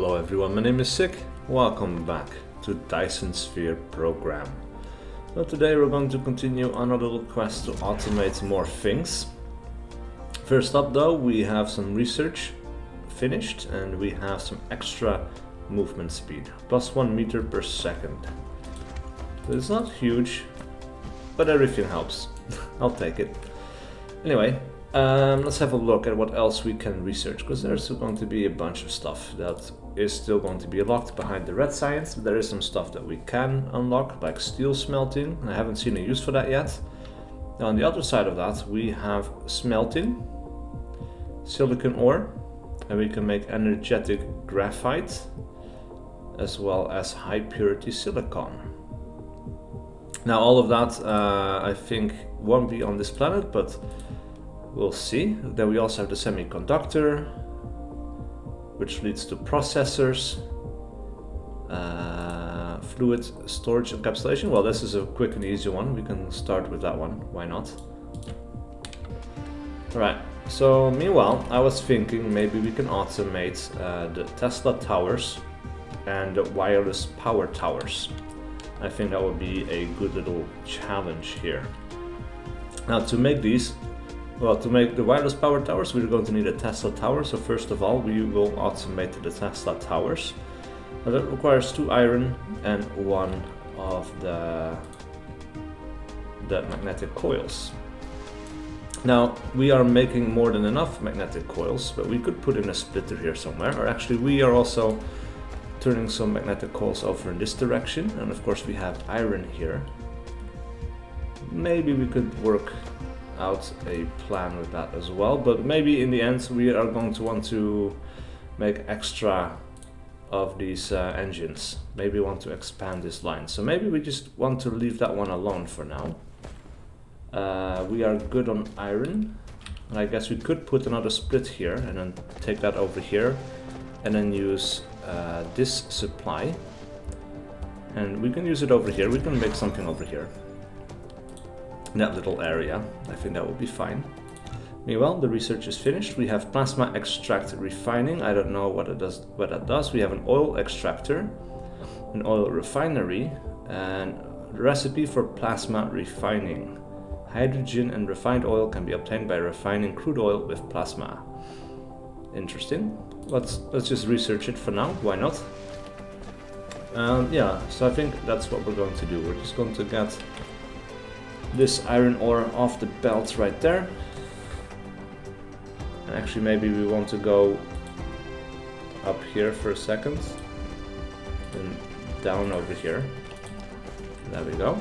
Hello everyone, my name is SiC. Welcome back to Dyson Sphere program. So today we're going to continue on a little quest to automate more things. First up though, we have some research finished and we have some extra movement speed, plus 1 meter per second. So it's not huge, but everything helps. I'll take it. Anyway, let's have a look at what else we can research, because there's going to be a bunch of stuff that is still going to be locked behind the red science. There is some stuff that we can unlock, like steel smelting. I haven't seen a use for that yet. Now on the other side of that, we have smelting, silicon ore, and we can make energetic graphite, as well as high purity silicon. Now all of that I think won't be on this planet, but we'll see. Then we also have the semiconductor, which leads to processors, fluid storage encapsulation. Well, this is a quick and easy one. We can start with that one. Why not? Alright, so meanwhile, I was thinking maybe we can automate the Tesla towers and the wireless power towers. I think that would be a good little challenge here. Now to make these, well, to make the wireless power towers, we're going to need a Tesla tower. So first of all, we will automate the Tesla towers. Now that requires 2 iron and 1 of the magnetic coils. Now, we are making more than enough magnetic coils, but we could put in a splitter here somewhere. Or actually, we are also turning some magnetic coils over in this direction. And of course, we have iron here. Maybe we could work out a plan with that as well, but maybe in the end we are going to want to make extra of these engines. Maybe want to expand this line, so maybe we just want to leave that one alone for now. We are good on iron, and I guess we could put another split here and then take that over here and then use this supply, and we can use it over here. We can make something over here, that little area. I think that will be fine. Meanwhile, the research is finished. We have plasma extract refining. I don't know what that does. We have an oil extractor, an oil refinery, and the recipe for plasma refining. Hydrogen and refined oil can be obtained by refining crude oil with plasma. Interesting. Let's just research it for now. Why not? Yeah, so I think that's what we're going to do. We're just going to get this iron ore off the belt right there. And actually maybe we want to go up here for a second and down over here. There we go.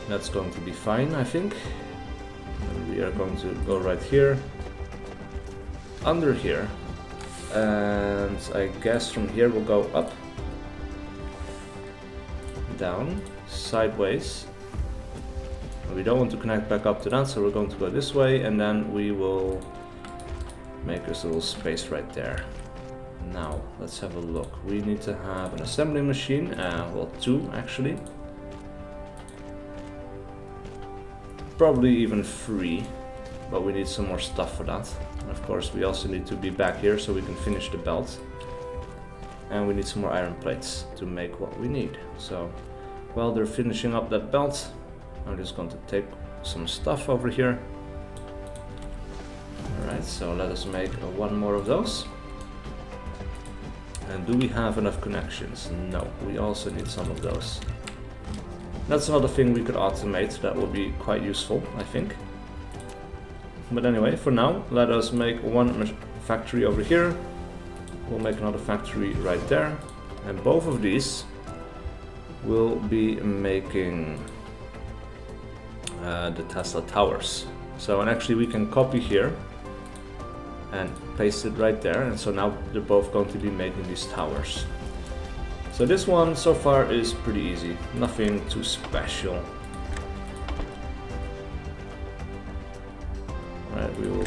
That's going to be fine, I think. And we are going to go right here, under here, and I guess from here we'll go up, down, sideways. We don't want to connect back up to that, so we're going to go this way, and then we will make this little space right there. Now let's have a look. We need to have an assembly machine, well, 2 actually, probably even 3, but we need some more stuff for that. And of course we also need to be back here so we can finish the belt, and we need some more iron plates to make what we need. So while they're finishing up that belt, I'm just going to take some stuff over here. Alright, so let us make 1 more of those. And do we have enough connections? No, we also need some of those. That's another thing we could automate that will be quite useful, I think. But anyway, for now, let us make 1 factory over here. We'll make another factory right there. And both of these will be making the Tesla towers. So, and actually we can copy here and paste it right there, and so now they're both going to be making these towers. So this one so far is pretty easy, nothing too special. Alright, we will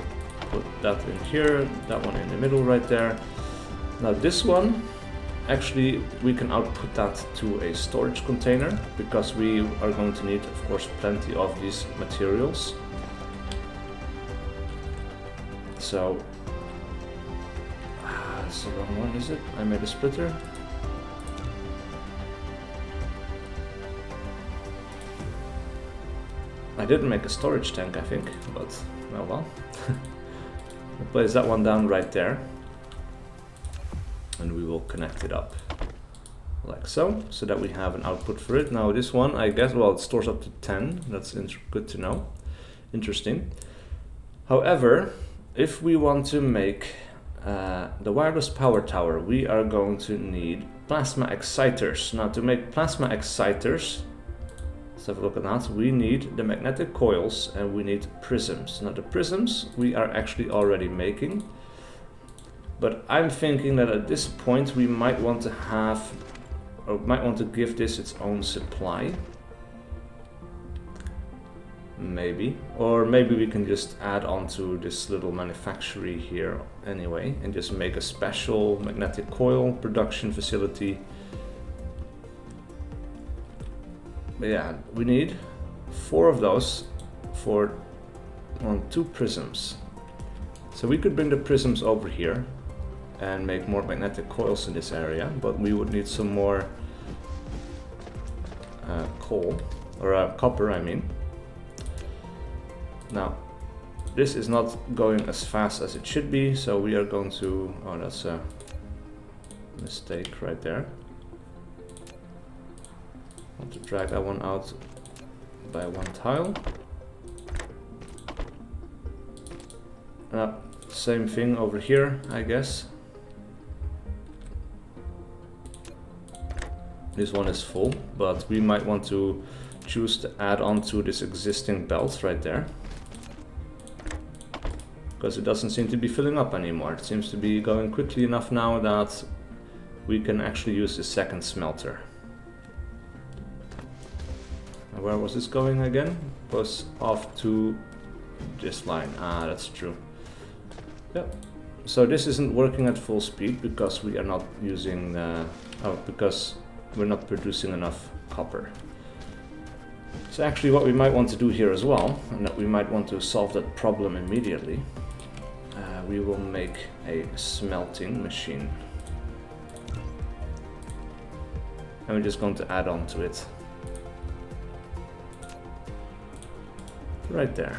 put that in here, that one in the middle right there. Now this one, actually we can output that to a storage container, because we are going to need, of course, plenty of these materials. So That's the wrong one, is it? I made a splitter. I didn't make a storage tank, I think, but oh well. We'll place that one down right there. And we will connect it up. Like so that we have an output for it. Now this one, I guess, well, it stores up to 10. That's good to know. Interesting. However, if we want to make the wireless power tower, we are going to need plasma exciters. Now to make plasma exciters, let's have a look at that. We need the magnetic coils and we need prisms. Now the prisms we are actually already making, but I'm thinking that at this point we might want to have, or might want to give this its own supply. Maybe. Or maybe we can just add on to this little manufactory here anyway and just make a special magnetic coil production facility. But yeah, we need 4 of those for 2 prisms. So we could bring the prisms over here and make more magnetic coils in this area, but we would need some more coal, or copper I mean. Now, this is not going as fast as it should be, so we are going to... Oh, that's a mistake right there. I want to drag that one out by 1 tile. Same thing over here, I guess. This one is full, but we might want to choose to add on to this existing belt right there. Because it doesn't seem to be filling up anymore. It seems to be going quickly enough now that we can actually use the second smelter. Now where was this going again? It was off to this line. Ah, that's true. Yep. So this isn't working at full speed because we are not using... because we're not producing enough copper. So actually what we might want to do here as well, and that we might want to solve that problem immediately, we will make a smelting machine. And we're just going to add on to it. Right there.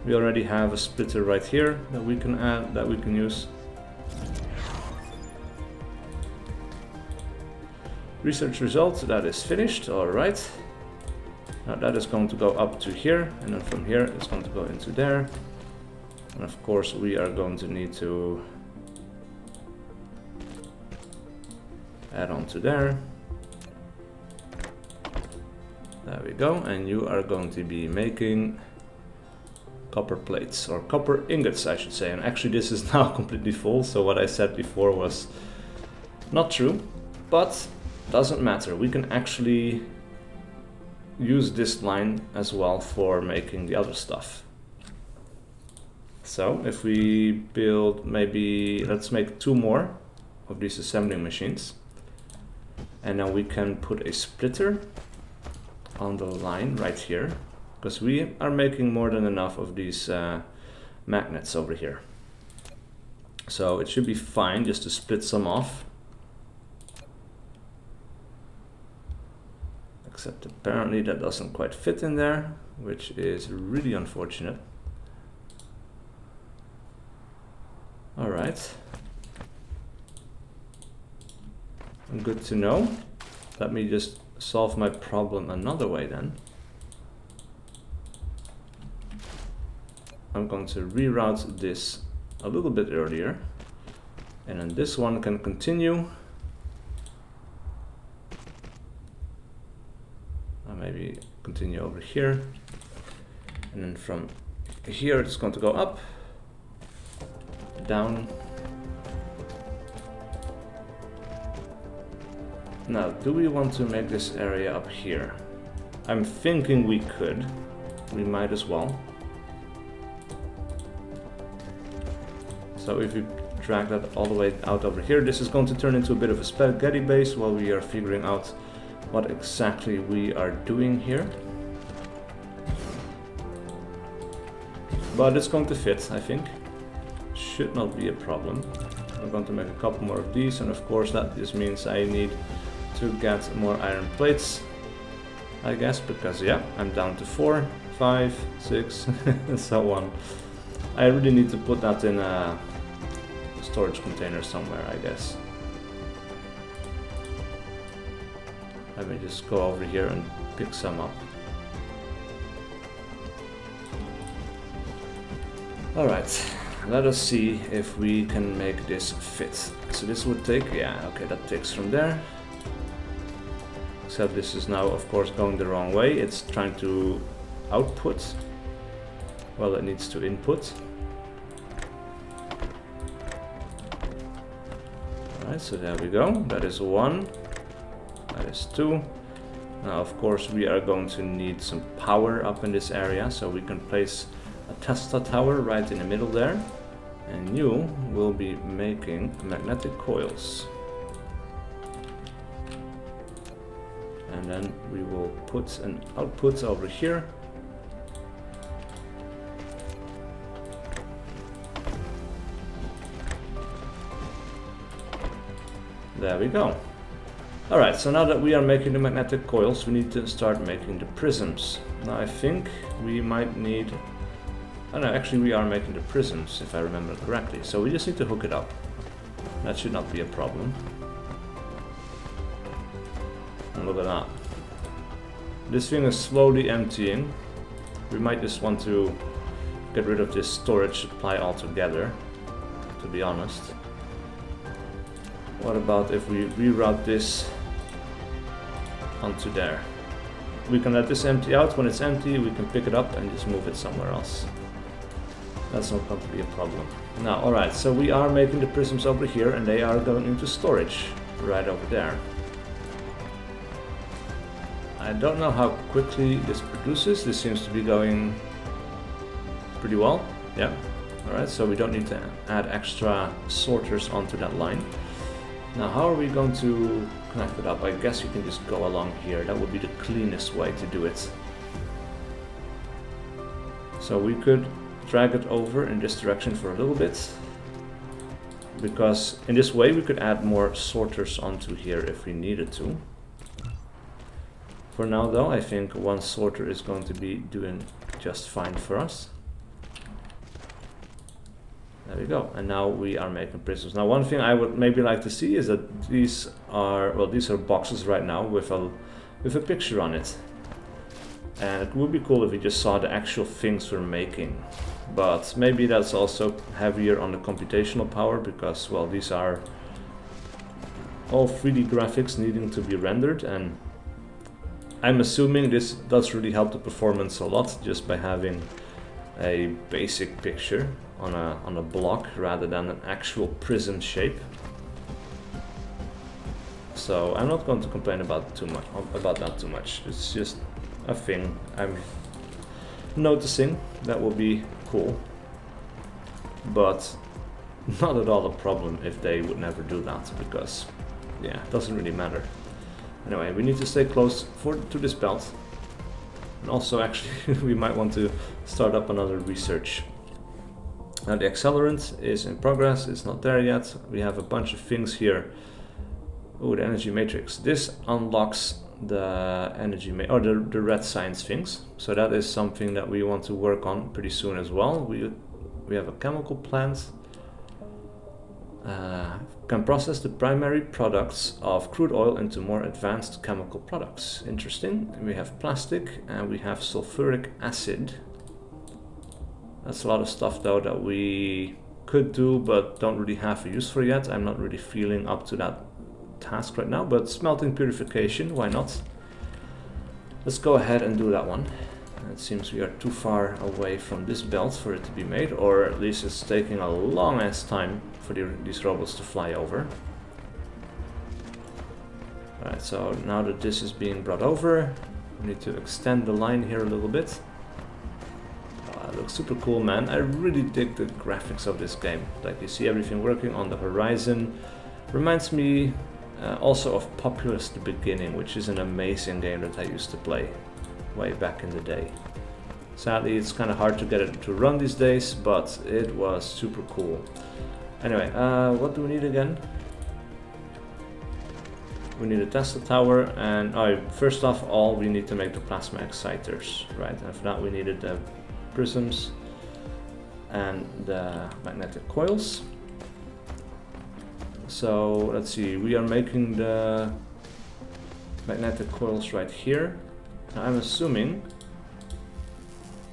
We already have a splitter right here that we can add, that we can use. Research result, that is finished, alright. Now that is going to go up to here, and then from here it's going to go into there. And of course we are going to need to add on to there. There we go, and you are going to be making copper plates, or copper ingots I should say. And actually this is now completely full, so what I said before was not true, but doesn't matter. We can actually use this line as well for making the other stuff. So if we build, maybe let's make 2 more of these assembling machines, and now we can put a splitter on the line right here, because we are making more than enough of these magnets over here. So it should be fine just to split some off. Except apparently that doesn't quite fit in there, which is really unfortunate. Alright. Good to know. Let me just solve my problem another way then. I'm going to reroute this a little bit earlier, and then this one can continue. Maybe continue over here, and then from here it's going to go up, down. Now, do we want to make this area up here? I'm thinking we could. We might as well. So if we drag that all the way out over here, this is going to turn into a bit of a spaghetti base while we are figuring out what exactly we are doing here. But it's going to fit, I think. Should not be a problem. I'm going to make a couple more of these, and of course that just means I need to get more iron plates, I guess, because yeah, I'm down to 4, 5, 6 and so on. I really need to put that in a storage container somewhere, I guess. Let me just go over here and pick some up. Alright, let us see if we can make this fit. So this would take, yeah, okay, that takes from there. Except this is now, of course, going the wrong way. It's trying to output. Well, it needs to input. Alright, so there we go. That is 1. That is 2. Now, of course, we are going to need some power up in this area, so we can place a Tesla tower right in the middle there. And you will be making magnetic coils. And then we will put an output over here. There we go. Alright, so now that we are making the magnetic coils, we need to start making the prisms. Now I think we might need... Oh no, actually we are making the prisms, if I remember correctly. So we just need to hook it up. That should not be a problem. And look at that. This thing is slowly emptying. We might just want to get rid of this storage supply altogether, to be honest. What about if we reroute this onto there? We can let this empty out. When it's empty, we can pick it up and just move it somewhere else. That's not going to be a problem. Now, alright, so we are making the prisms over here and they are going into storage right over there. I don't know how quickly this produces. This seems to be going pretty well. Yeah. Alright, so we don't need to add extra sorters onto that line. Now, how are we going to connect it up? I guess you can just go along here. That would be the cleanest way to do it. So we could drag it over in this direction for a little bit, because in this way we could add more sorters onto here if we needed to. For now though, I think one sorter is going to be doing just fine for us. There we go, and now we are making prisms. Now one thing I would maybe like to see is that these are, well, these are boxes right now with a picture on it. And it would be cool if we just saw the actual things we're making. But maybe that's also heavier on the computational power, because, well, these are all 3D graphics needing to be rendered, and I'm assuming this does really help the performance a lot just by having a basic picture on a block rather than an actual prism shape. So I'm not going to complain about that too much. It's just a thing I'm noticing that will be cool, but not at all a problem if they would never do that, because yeah, it doesn't really matter. Anyway, we need to stay close to this belt, and also actually we might want to start up another research. Now the accelerant is in progress, it's not there yet. We have a bunch of things here. Oh, the energy matrix. This unlocks the energy or the red science things, so that is something that we want to work on pretty soon as well. We have a chemical plant, can process the primary products of crude oil into more advanced chemical products. Interesting. We have plastic and we have sulfuric acid. That's a lot of stuff though that we could do but don't really have a use for yet. I'm not really feeling up to that task right now, but smelting purification, why not? Let's go ahead and do that one. It seems we are too far away from this belt for it to be made, or at least it's taking a long ass time for these robots to fly over. Alright, so now that this is being brought over, we need to extend the line here a little bit. Oh, it looks super cool, man. I really dig the graphics of this game. Like, you see everything working on the horizon. Reminds me also of Populous the Beginning, which is an amazing game that I used to play way back in the day. Sadly, it's kind of hard to get it to run these days, but it was super cool. Anyway, what do we need again? We need a Tesla tower, and first off all we need to make the plasma exciters, right? And for that we needed the prisms and the magnetic coils. So let's see, we are making the magnetic coils right here. Now, I'm assuming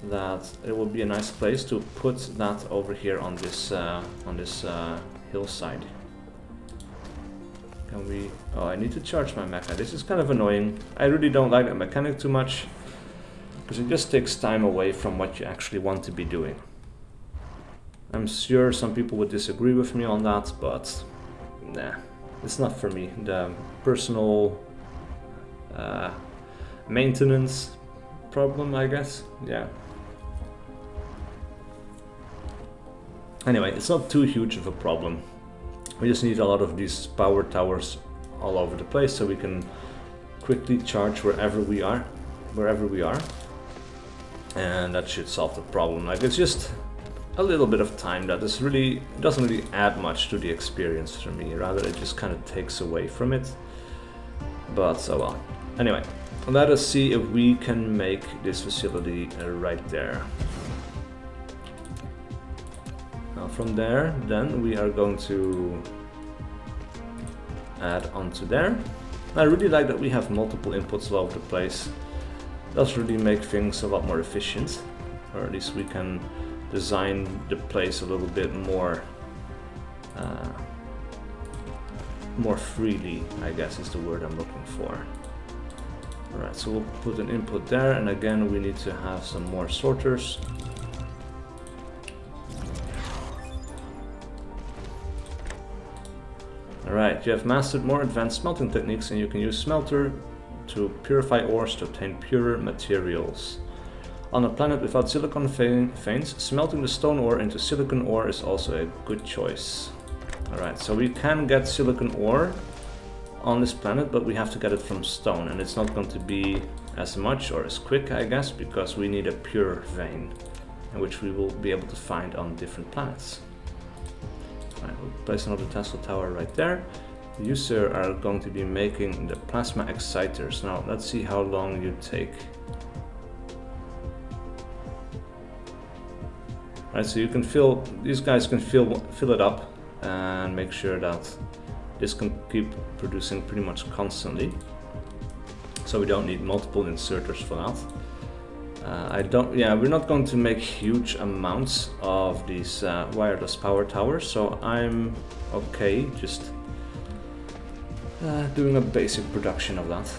that it will be a nice place to put that over here on this hillside. Can we? Oh, I need to charge my mecha. This is kind of annoying. I really don't like that mechanic too much because it just takes time away from what you actually want to be doing. I'm sure some people would disagree with me on that, but nah, it's not for me. The personal maintenance problem, I guess. Yeah. Anyway, it's not too huge of a problem. We just need a lot of these power towers all over the place so we can quickly charge wherever we are, and that should solve the problem. Like, it's just a little bit of time that is really doesn't really add much to the experience for me. Rather, it just kind of takes away from it. But so well. Anyway, let us see if we can make this facility right there. Now from there, then we are going to add onto there. I really like that we have multiple inputs all over the place. It does really make things a lot more efficient, or at least we can design the place a little bit more freely, I guess is the word I'm looking for. Alright, so we'll put an input there, and again we need to have some more sorters. Alright, you have mastered more advanced smelting techniques, and you can use smelter to purify ores to obtain purer materials. On a planet without silicon veins, smelting the stone ore into silicon ore is also a good choice. Alright, so we can get silicon ore on this planet, but we have to get it from stone, and it's not going to be as much or as quick, I guess, because we need a pure vein, which we will be able to find on different planets. Alright, we'll place another Tesla tower right there. You, sir, are going to be making the plasma exciters. Now, let's see how long you take. Alright, so you can these guys can fill it up and make sure that this can keep producing pretty much constantly. So we don't need multiple inserters for that. We're not going to make huge amounts of these wireless power towers, so I'm okay just doing a basic production of that.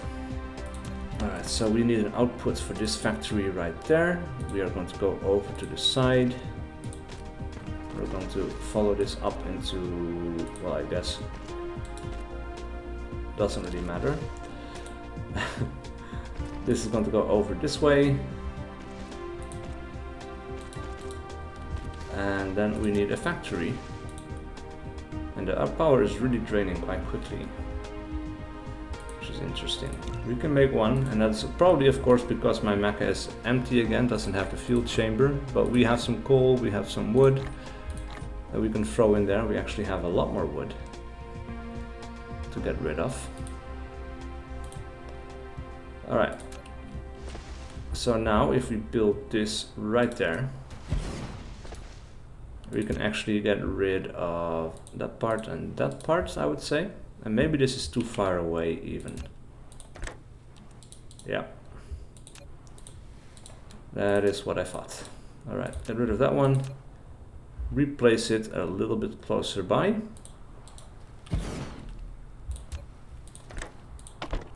Alright, so we need an output for this factory right there. We are going to go over to the side. We're going to follow this up into, well, I guess doesn't really matter. This is going to go over this way. And then we need a factory. And our power is really draining quite quickly, which is interesting. We can make one, and that's probably, of course, because my mecha is empty again, doesn't have the fuel chamber, but we have some coal, we have some wood that we can throw in there. We actually have a lot more wood to get rid of. Alright, so now if we build this right there, we can actually get rid of that part and that part, I would say. And maybe this is too far away even. Yeah, that is what I thought. Alright, get rid of that one. Replace it a little bit closer by.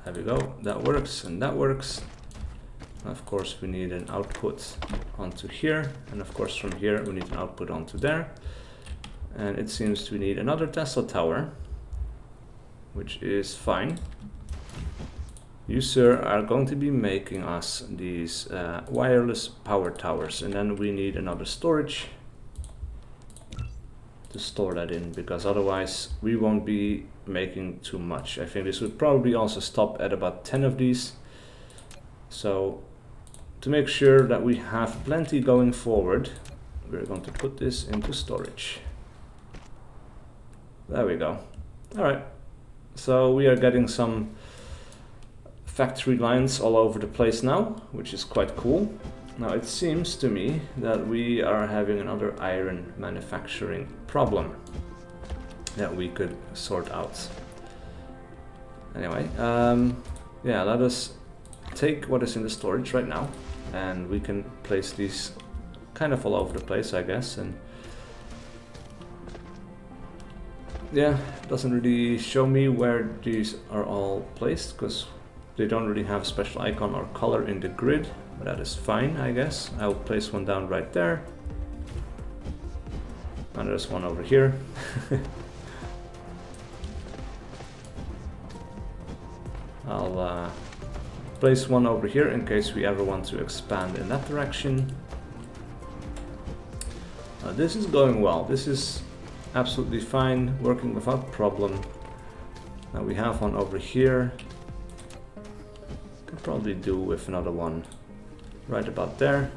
There we go, that works and that works. Of course we need an output onto here, and of course from here we need an output onto there. And it seems we need another Tesla tower, which is fine. You, sir, are going to be making us these wireless power towers, and then we need another storage to store that in, because otherwise we won't be making too much. I think this would probably also stop at about 10 of these. So to make sure that we have plenty going forward, we're going to put this into storage. There we go. Alright, so we are getting some factory lines all over the place now, which is quite cool. Now it seems to me that we are having another iron manufacturing problem that we could sort out. Anyway, yeah, let us take what is in the storage right now, and we can place these kind of all over the place, I guess. And yeah, it doesn't really show me where these are all placed, because they don't really have a special icon or color in the grid, but that is fine, I guess. I'll place one down right there. And there's one over here. I'll place one over here in case we ever want to expand in that direction. This is going well. This is absolutely fine, working without problem. Now we have one over here. Could probably do with another one right about there.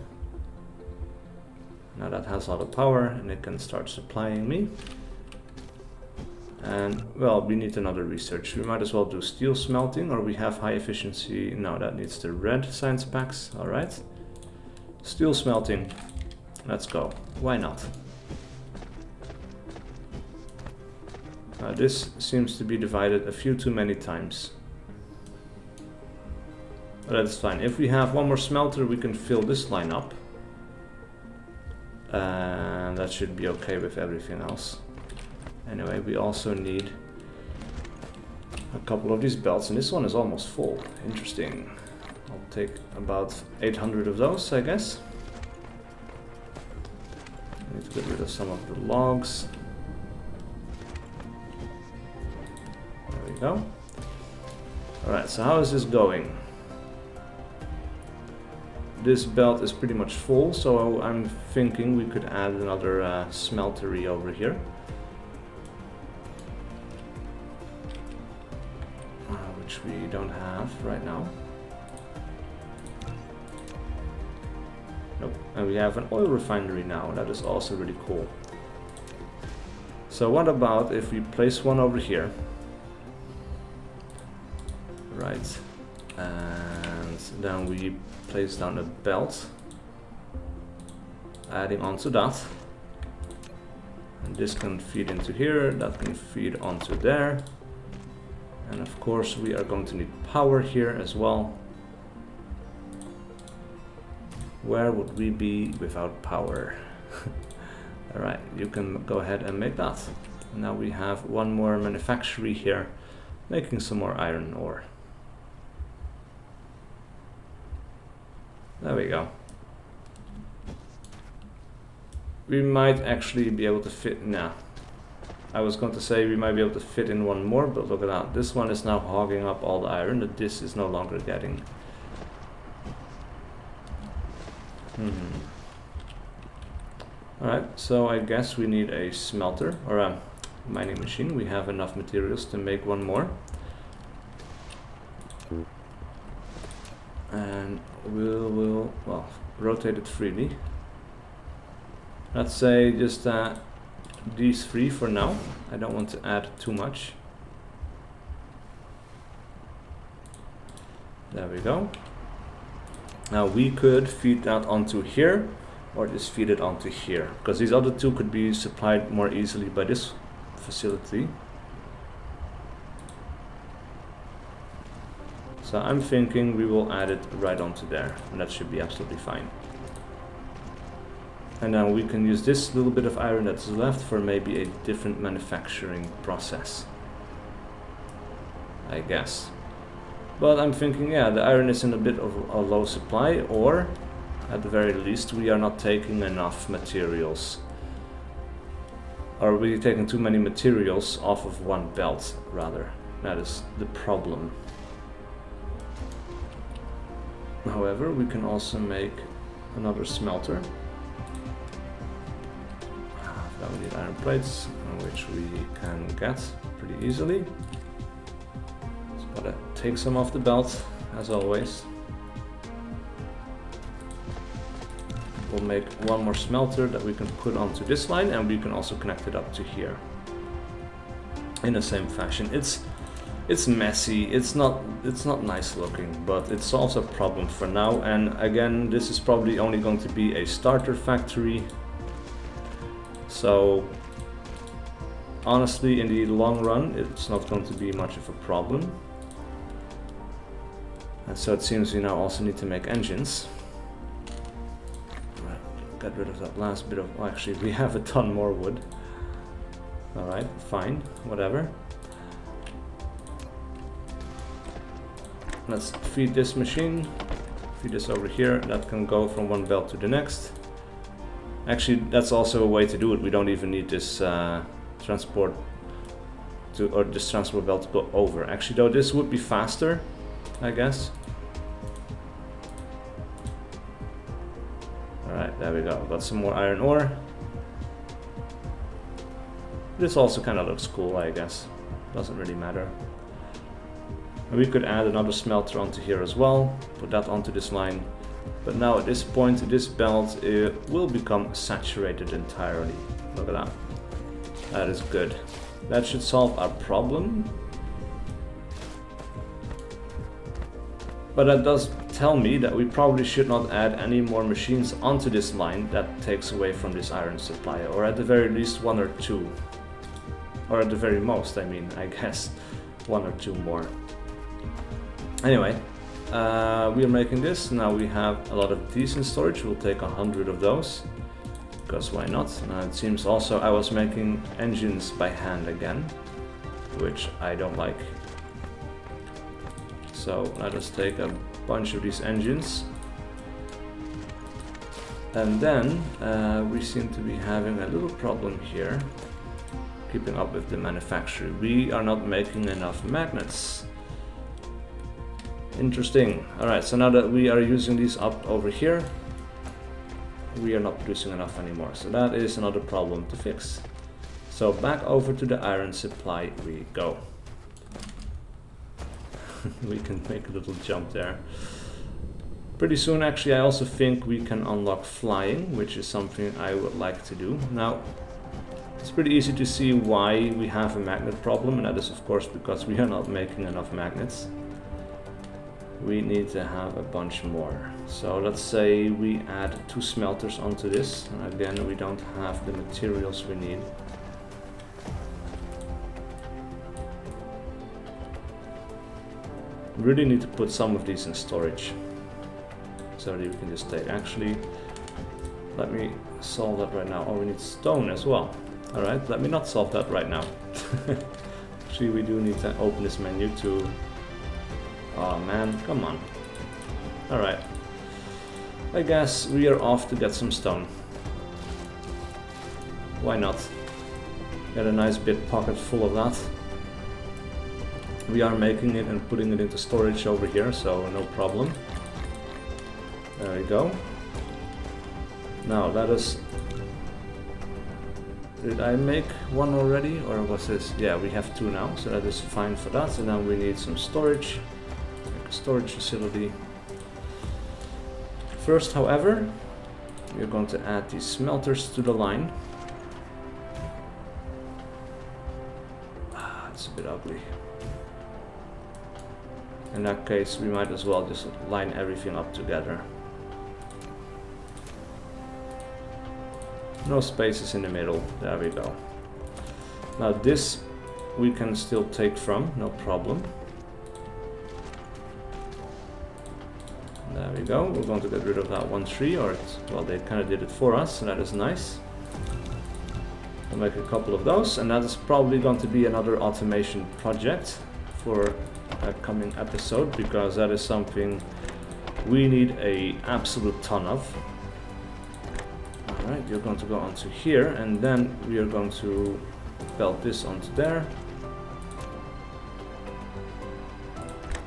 Now that has all the power and it can start supplying me. And well, we need another research. We might as well do steel smelting, or we have high efficiency. No, that needs the red science packs. All right, steel smelting. Let's go. Why not? This seems to be divided a few too many times. But that's fine. If we have one more smelter, we can fill this line up. And that should be okay with everything else. Anyway, we also need a couple of these belts, and this one is almost full. Interesting. I'll take about 800 of those, I guess. I need to get rid of some of the logs. There we go. Alright, so how is this going? This belt is pretty much full, so I'm thinking we could add another smeltery over here. Which we don't have right now. Nope. And we have an oil refinery now. That is also really cool. So what about if we place one over here? Right. And then we place down a belt, adding onto that. And this can feed into here, that can feed onto there. And of course we are going to need power here as well. Where would we be without power? Alright, you can go ahead and make that. Now we have one more manufactory here, making some more iron ore. There we go. We might actually be able to fit, nah. I was going to say we might be able to fit in one more, but look at that. This one is now hogging up all the iron that this is no longer getting. Alright, so I guess we need a smelter or a mining machine. We have enough materials to make one more. And we'll well, rotate it freely. Let's say just these three for now. I don't want to add too much. There we go. Now we could feed that onto here, or just feed it onto here, because these other two could be supplied more easily by this facility. So I'm thinking we will add it right onto there, and that should be absolutely fine. And now we can use this little bit of iron that's left for maybe a different manufacturing process, I guess. But I'm thinking, yeah, the iron is in a bit of a low supply, or at the very least we are not taking enough materials. Or we're taking too many materials off of one belt, rather. That is the problem. However, we can also make another smelter. Now we need iron plates, which we can get pretty easily. Just gotta take some off the belt, as always. We'll make one more smelter that we can put onto this line, and we can also connect it up to here. in the same fashion. It's messy, it's not nice looking, but it solves a problem for now. And again, this is probably only going to be a starter factory, so honestly in the long run it's not going to be much of a problem. And so it seems we now also need to make engines. Get rid of that last bit of, well, actually we have a ton more wood. Alright, fine, whatever. Let's feed this machine, feed this over here. That can go from one belt to the next. Actually, that's also a way to do it. We don't even need this transport belt to go over. Actually, though, this would be faster, I guess. Alright, there we go. Got some more iron ore. This also kind of looks cool, I guess. Doesn't really matter. And we could add another smelter onto here as well. Put that onto this line. But now at this point, this belt will become saturated entirely. Look at that. That is good. That should solve our problem. But that does tell me that we probably should not add any more machines onto this line that takes away from this iron supply, or at the very least 1 or 2. Or at the very most, I mean, I guess 1 or 2 more. Anyway, we are making this. Now we have a lot of decent storage. We'll take 100 of those, because why not? It seems also I was making engines by hand again, which I don't like. So let us take a bunch of these engines. And then we seem to be having a little problem here, keeping up with the manufacturer. We are not making enough magnets. Interesting. Alright, so now that we are using these up over here, we are not producing enough anymore. So that is another problem to fix. So back over to the iron supply we go. We can make a little jump there. Pretty soon, actually, I also think we can unlock flying, which is something I would like to do. Now, it's pretty easy to see why we have a magnet problem, and that is of course because we are not making enough magnets. We need to have a bunch more. So let's say we add 2 smelters onto this. And again, we don't have the materials we need. We really need to put some of these in storage, so that we can just take. Actually, let me solve that right now. Oh, we need stone as well. Alright, let me not solve that right now. Actually, we do need to open this menu to... Oh man, come on. Alright. I guess we are off to get some stone. Why not? Get a nice big pocket full of that. We are making it and putting it into storage over here, so no problem. There we go. Now let us... Did I make one already, or was this? Yeah, we have 2 now, so that is fine for that. And then we need some storage. Make a storage facility. First, however, we're going to add these smelters to the line. It's a bit ugly. In that case, we might as well just line everything up together. No spaces in the middle. There we go. Now this we can still take from, no problem. There we go. We're going to get rid of that 1 tree, or well, they kind of did it for us, so that is nice. I'll make a couple of those, and that is probably going to be another automation project for a coming episode, because that is something we need a absolute ton of. Alright, you're going to go onto here, and then we are going to belt this onto there.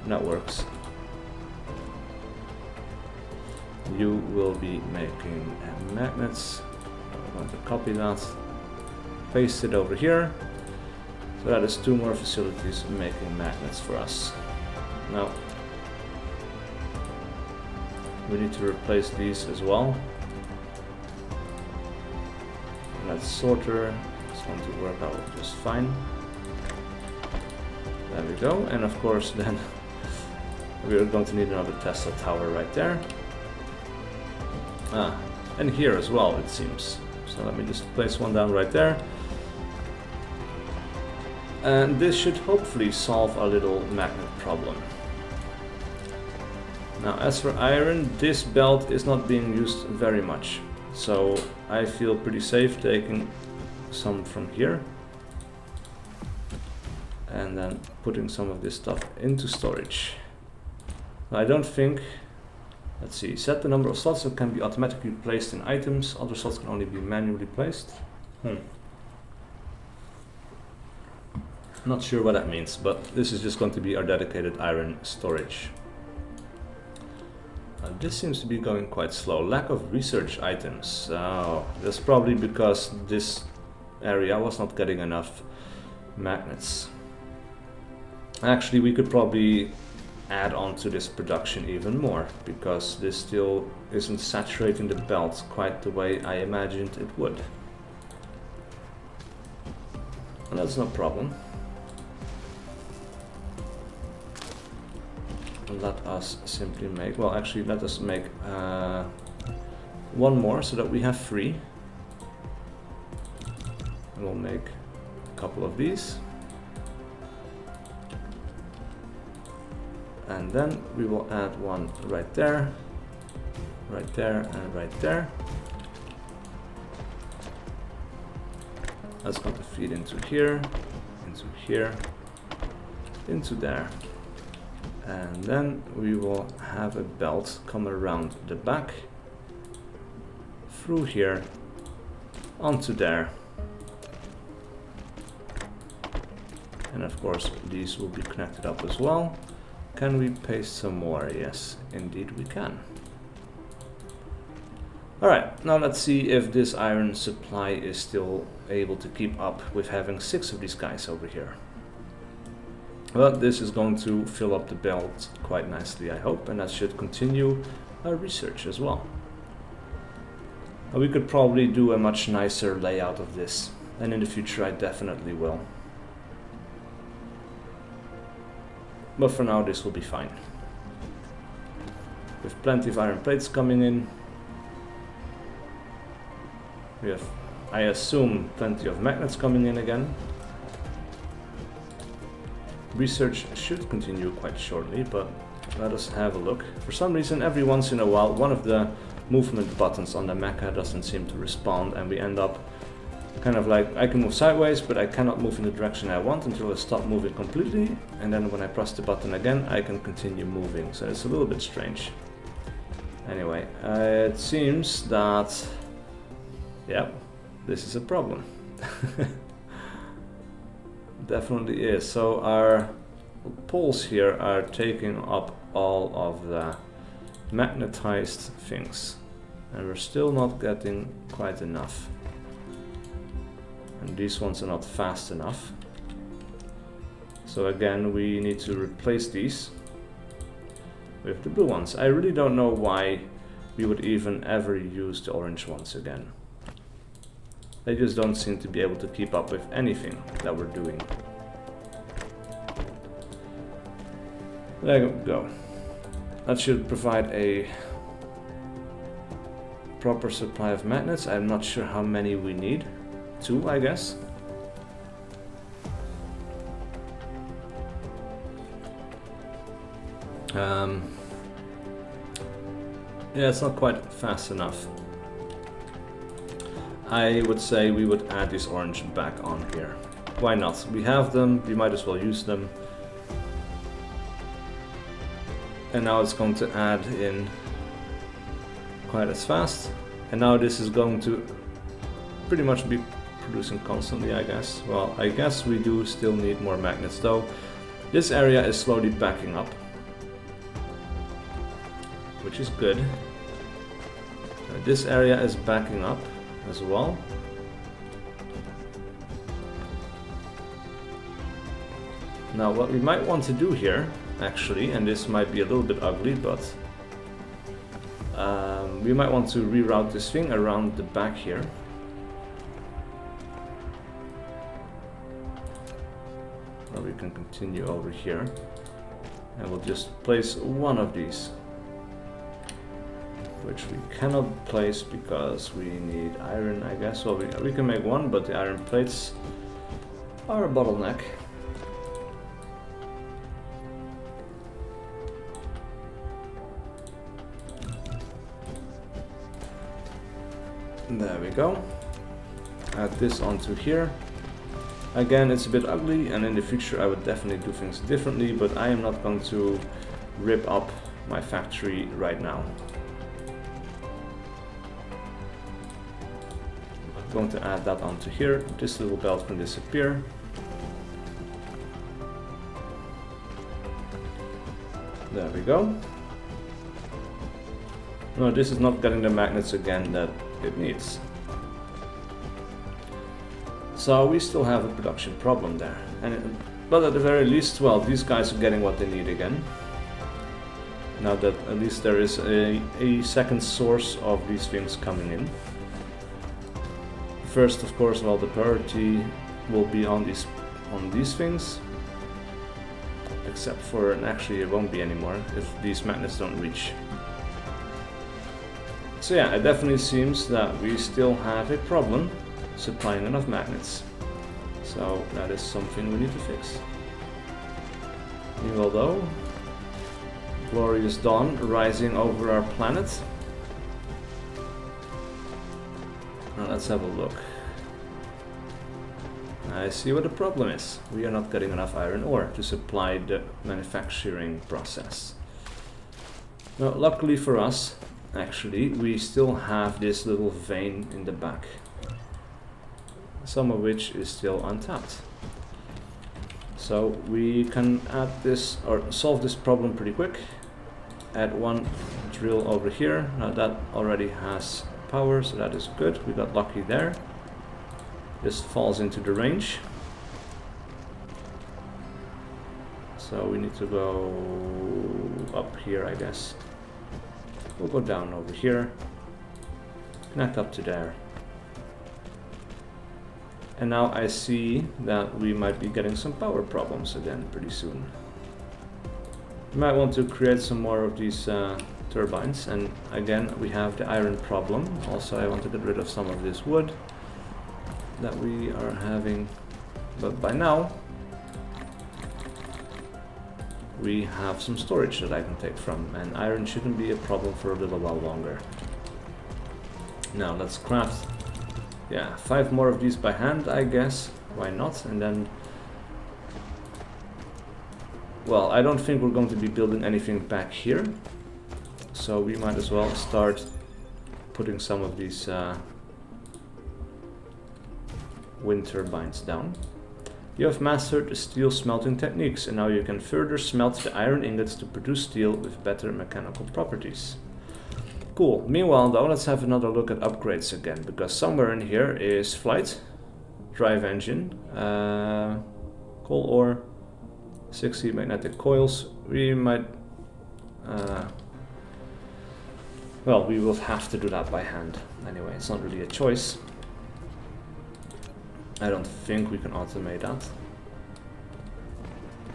And that works. You will be making magnets. I'm going to copy that, paste it over here. So that is 2 more facilities making magnets for us. Now, we need to replace these as well. And that sorter is going to work out just fine. There we go, and of course then we're going to need another Tesla tower right there. And here as well, it seems. So let me just place one down right there. And this should hopefully solve our little magnet problem. Now as for iron, this belt is not being used very much. So I feel pretty safe taking some from here. And then putting some of this stuff into storage. Now I don't think... Let's see, set the number of slots that can be automatically placed in items. Other slots can only be manually placed. Not sure what that means, but this is just going to be our dedicated iron storage. This seems to be going quite slow. Lack of research items. Oh, that's probably because this area was not getting enough magnets. Actually, we could probably add on to this production even more, because this still isn't saturating the belt quite the way I imagined it would. And that's no problem. Let us simply make, well actually let us make one more so that we have 3. And we'll make a couple of these. And then we will add one right there, and right there. That's going to feed into here, into there. And then we will have a belt come around the back, through here, onto there. And of course these will be connected up as well. Can we paste some more? Yes, indeed we can. Alright, now let's see if this iron supply is still able to keep up with having 6 of these guys over here. Well, this is going to fill up the belt quite nicely, I hope, and that should continue our research as well. We could probably do a much nicer layout of this, and in the future I definitely will. But for now this will be fine. With plenty of iron plates coming in. We have, I assume, plenty of magnets coming in again. Research should continue quite shortly, but let us have a look. For some reason, every once in a while, one of the movement buttons on the mecha doesn't seem to respond, and we end up kind of like, I can move sideways, but I cannot move in the direction I want until I stop moving completely, and then when I press the button again, I can continue moving, so it's a little bit strange. Anyway, it seems that, yeah, this is a problem. Definitely is. So our poles here are taking up all of the magnetized things, and we're still not getting quite enough. And these ones are not fast enough. So again, we need to replace these with the blue ones. I really don't know why we would even ever use the orange ones again. They just don't seem to be able to keep up with anything that we're doing. There we go. That should provide a proper supply of magnets. I'm not sure how many we need. 2, I guess. Yeah, it's not quite fast enough. I would say we would add this orange back on here. Why not? We have them, we might as well use them. And now it's going to add in quite as fast. And now this is going to pretty much be producing constantly, I guess. Well, I guess we do still need more magnets though. This area is slowly backing up, which is good. This area is backing up as well. Now what we might want to do here, actually, and this might be a little bit ugly, but we might want to reroute this thing around the back here. We can continue over here. And we'll just place one of these, which we cannot place because we need iron, I guess. Well, we can make one, but the iron plates are a bottleneck. There we go. Add this onto here. Again, it's a bit ugly, and in the future I would definitely do things differently, but I am not going to rip up my factory right now. I'm going to add that onto here. This little belt can disappear. There we go. No, this is not getting the magnets again that it needs. So we still have a production problem there. But at the very least, well, these guys are getting what they need again. Now that at least there is a second source of these things coming in. First, of course, well, the priority will be on these things. Except for, and actually it won't be anymore if these magnets don't reach. So yeah, it definitely seems that we still have a problem supplying enough magnets. So that is something we need to fix. Even though, glorious dawn rising over our planet. Now let's have a look. I see what the problem is. We are not getting enough iron ore to supply the manufacturing process. Now, luckily for us, actually, we still have this little vein in the back, some of which is still untapped. So we can add this or solve this problem pretty quick. Add one drill over here. Now that already has power, so that is good. We got lucky there. This falls into the range. So we need to go up here, I guess. We'll go down over here. Connect up to there. And now I see that we might be getting some power problems again pretty soon. We might want to create some more of these turbines, and again we have the iron problem. Also, I want to get rid of some of this wood that we are having, but by now we have some storage that I can take from, and iron shouldn't be a problem for a little while longer. Now let's craft, yeah, 5 more of these by hand, I guess. Why not? And then, well, I don't think we're going to be building anything back here, so we might as well start putting some of these wind turbines down. You have mastered the steel smelting techniques, and now you can further smelt the iron ingots to produce steel with better mechanical properties. Cool. Meanwhile though, let's have another look at upgrades again, because somewhere in here is flight, drive engine, coal ore, 60 magnetic coils. We might, well, we will have to do that by hand. Anyway, it's not really a choice. I don't think we can automate that.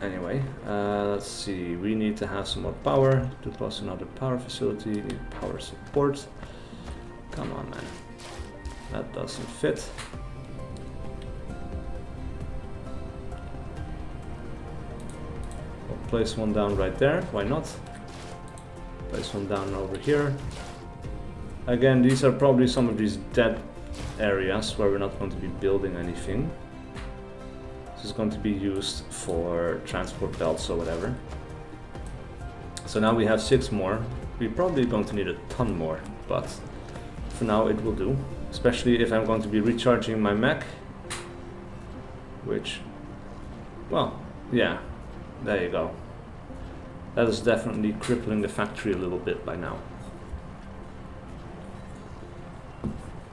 Anyway, let's see. We need to have some more power. To close another power facility, we need power support. Come on, man. That doesn't fit. We'll place one down right there. Why not? Place one down over here. Again, these are probably some of these dead areas where we're not going to be building anything. This is going to be used for transport belts or whatever. So now we have 6 more. We're probably going to need a ton more, but for now it will do. Especially if I'm going to be recharging my mech. Which, well, yeah, there you go. That is definitely crippling the factory a little bit by now.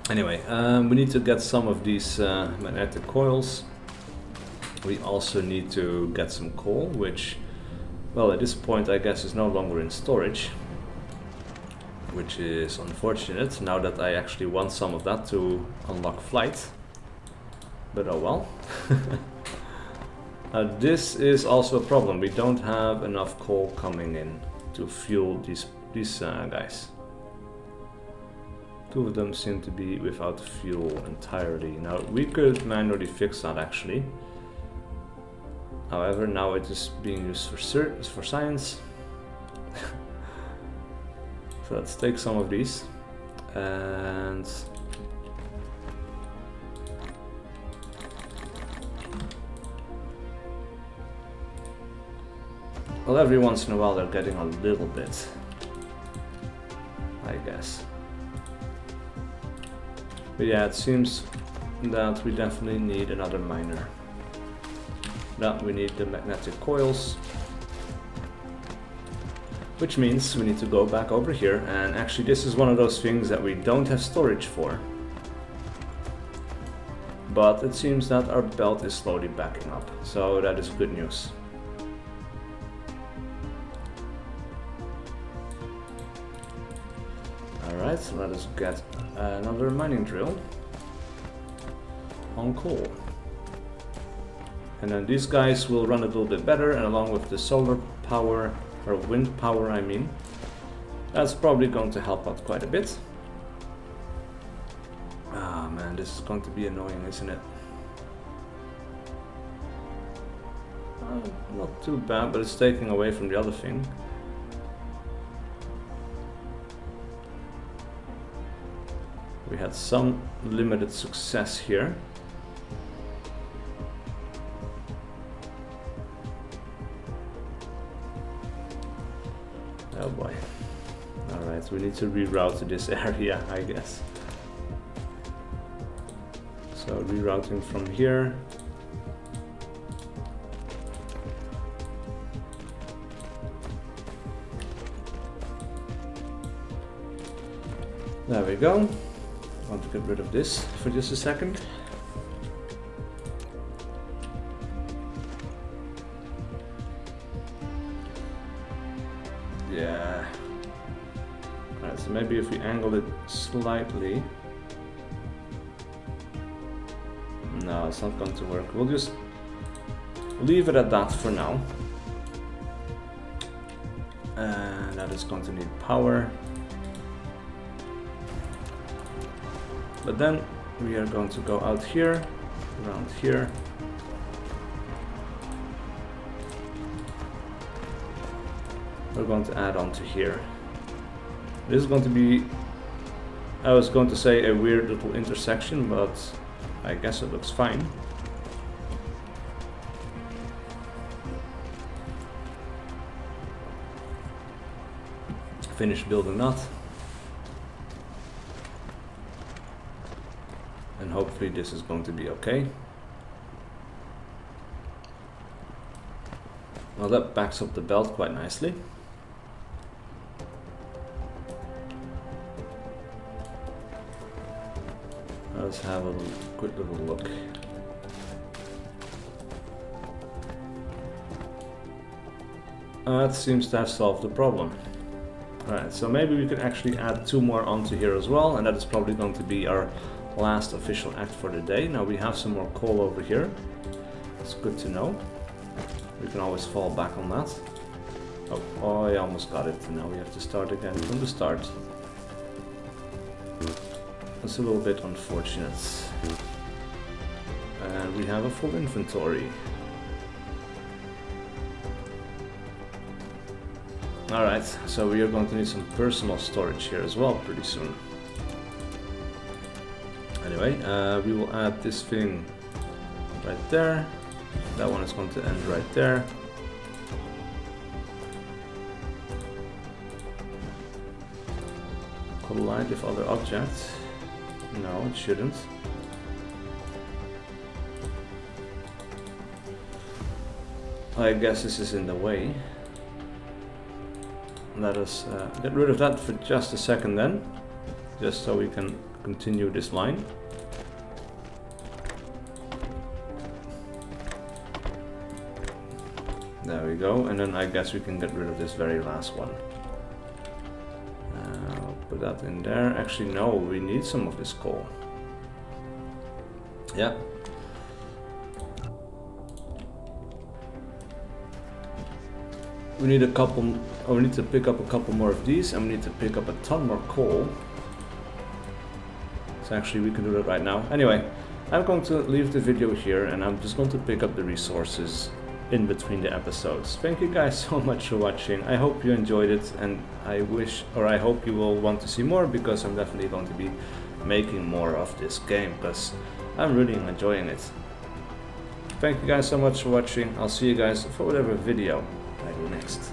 Anyway, we need to get some of these magnetic coils. We also need to get some coal, which, well, at this point I guess is no longer in storage, which is unfortunate now that I actually want some of that to unlock flight. But oh well. This is also a problem. We don't have enough coal coming in to fuel these guys. Two of them seem to be without fuel entirely. Now we could manually fix that actually. However, now it is being used for science. So let's take some of these and well, every once in a while they're getting a little bit, I guess. But yeah, it seems that we definitely need another miner. Now we need the magnetic coils, which means we need to go back over here, and actually this is one of those things that we don't have storage for. But it seems that our belt is slowly backing up, so that is good news. Alright, so let us get another mining drill on coal. And then these guys will run a little bit better, and along with the solar power, or wind power I mean, that's probably going to help out quite a bit. Ah man, this is going to be annoying, isn't it? Not too bad, but it's taking away from the other thing. We had some limited success here. Oh boy. Alright, we need to reroute to this area, I guess. So rerouting from here. There we go. I want to get rid of this for just a second. Yeah. Alright, so maybe if we angle it slightly. No, it's not going to work. We'll just leave it at that for now. And that is going to need power. But then we are going to go out here, around here. We're going to add on to here. This is going to be, I was going to say a weird little intersection, but I guess it looks fine. Finish building that. And hopefully this is going to be okay. Well, that backs up the belt quite nicely. Let's have a quick little look. That seems to have solved the problem. Alright, so maybe we could actually add 2 more onto here as well, and that is probably going to be our last official act for the day. Now we have some more coal over here. It's good to know. We can always fall back on that. Oh, I almost got it. Now we have to start again from the start. It's a little bit unfortunate. And we have a full inventory. Alright, so we are going to need some personal storage here as well pretty soon. Anyway, we will add this thing right there. That one is going to end right there. Collide with other objects. No, it shouldn't. I guess this is in the way. Let us get rid of that for just a second then, just so we can continue this line. There we go, and then I guess we can get rid of this very last one. I'll put that in there. Actually, no, we need some of this coal. Yeah. we need a couple, or we need to pick up a couple more of these, and we need to pick up a ton more coal. So actually we can do that right now. Anyway, I'm going to leave the video here, and I'm just going to pick up the resources in between the episodes. Thank you guys so much for watching. I hope you enjoyed it, and I hope you will want to see more, because I'm definitely going to be making more of this game, because I'm really enjoying it. Thank you guys so much for watching. I'll see you guys for whatever video I do next.